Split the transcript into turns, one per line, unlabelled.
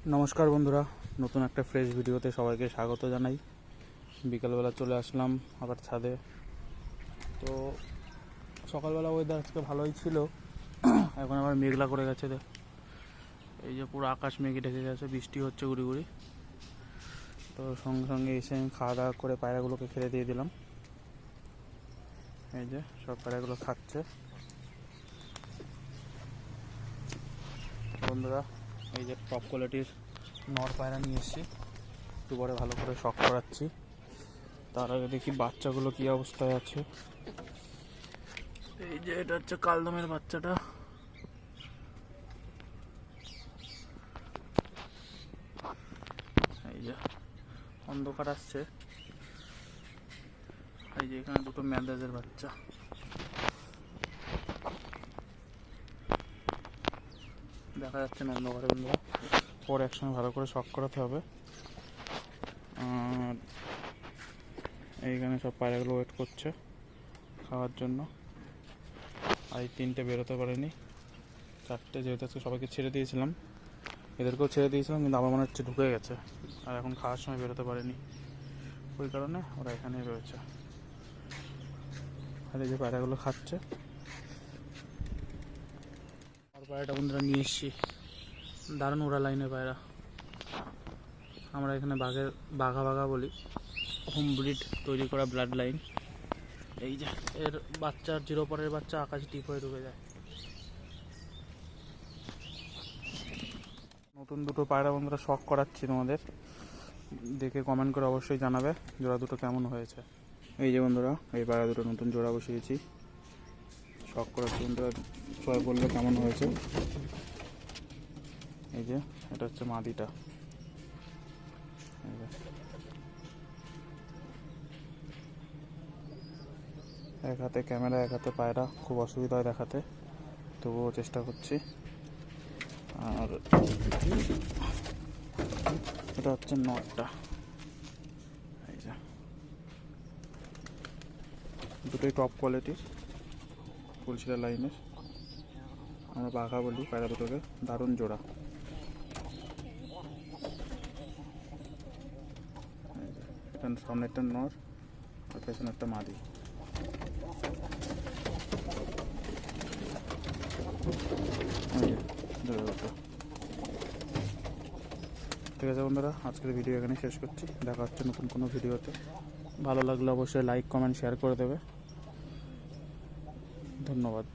নমস্কার বন্ধুরা, নতুন একটা ফ্রেশ ভিডিওতে সবাইকে স্বাগত জানাই। বিকালবেলা চলে আসলাম আবার ছাদে। তো সকালবেলা ওয়েদার আজকে ভালোই ছিল, এখন আবার মেঘলা করে গেছে। এই যে পুরো আকাশ মেঘে ঢেকে গেছে, বৃষ্টি হচ্ছে গুড়ি গুড়ি। তো সঙ্গে সঙ্গে এসে আমি খাওয়া দাওয়া করে পায়রাগুলোকে খেতে দিয়ে দিলাম। এই যে সব পায়রাগুলো খাচ্ছে। বন্ধুরা, এই যে টপ কোয়ালিটির নর পায়রা নিয়ে এসেছি, একটু পরে ভালো করে শখ করাচ্ছি। তার আগে দেখি বাচ্চাগুলো কি অবস্থায় আছে। এই যে এটা হচ্ছে কালদমের বাচ্চাটা। এই যে অন্ধকার আসছে। এই যে এখানে দুটো ম্যাদাজের বাচ্চা। দেখা যাচ্ছে না অন্ধকারে বন্ধুরা, পরে একসঙ্গে ভালো করে শখ করাতে হবে। আর এইখানে সব পায়রাগুলো ওয়েট করছে খাওয়ার জন্য। আর এই তিনটে বেরোতে পারেনি, চারটে যেহেতু আজকে সবাইকে ছেড়ে দিয়েছিলাম, এদেরকেও ছেড়ে দিয়েছিলাম, কিন্তু আমার মনে হচ্ছে ঢুকে গেছে আর এখন খাওয়ার সময় বেরোতে পারেনি, ওই কারণে ওরা এখানেই রয়েছে। আর এই যে পায়রাগুলো খাচ্ছে। আর পায়রাটা বন্ধুরা নিয়ে এসছি, দারুণ উড়া লাইনের পায়রা। আমরা এখানে বাঘা বাঘা বলি, হোম ব্রিড তৈরি করা ব্লাড লাইন। এই যে এর বাচ্চার জিরো পরের বাচ্চা আকাশে টিপ হয়ে ঢুকে যায়। নতুন দুটো পায়রা বন্ধুরা শখ করাচ্ছি, তোমাদের দেখে কমেন্ট করে অবশ্যই জানাবে জোড়া দুটো কেমন হয়েছে। এই যে বন্ধুরা, এই পায়রা দুটো নতুন জোড়া বসিয়েছি, শখ করাচ্ছি বন্ধুরা, সবাই বললো কেমন হয়েছে। এই যে এটা হচ্ছে মাদিটা। এক হাতে ক্যামেরা, এক হাতে পায়রা, খুব অসুবিধা হয় দেখাতে, তবুও চেষ্টা করছি। আর এটা হচ্ছে নটটা। এই যে দুটোই টপ কোয়ালিটির ফুলশিরা লাইনের, আমরা বাঘা বলি পায়রা দুটোকে। দারুণ জোড়া। এটা সামনে একটা নর আর পেছনে একটা মাদি। ঠিক আছে বন্ধুরা, আজকের ভিডিও এখানে শেষ করছি। দেখা হচ্ছে নতুন কোনো ভিডিওতে। ভালো লাগলে অবশ্যই লাইক, কমেন্ট, শেয়ার করে দেবে। ধন্যবাদ।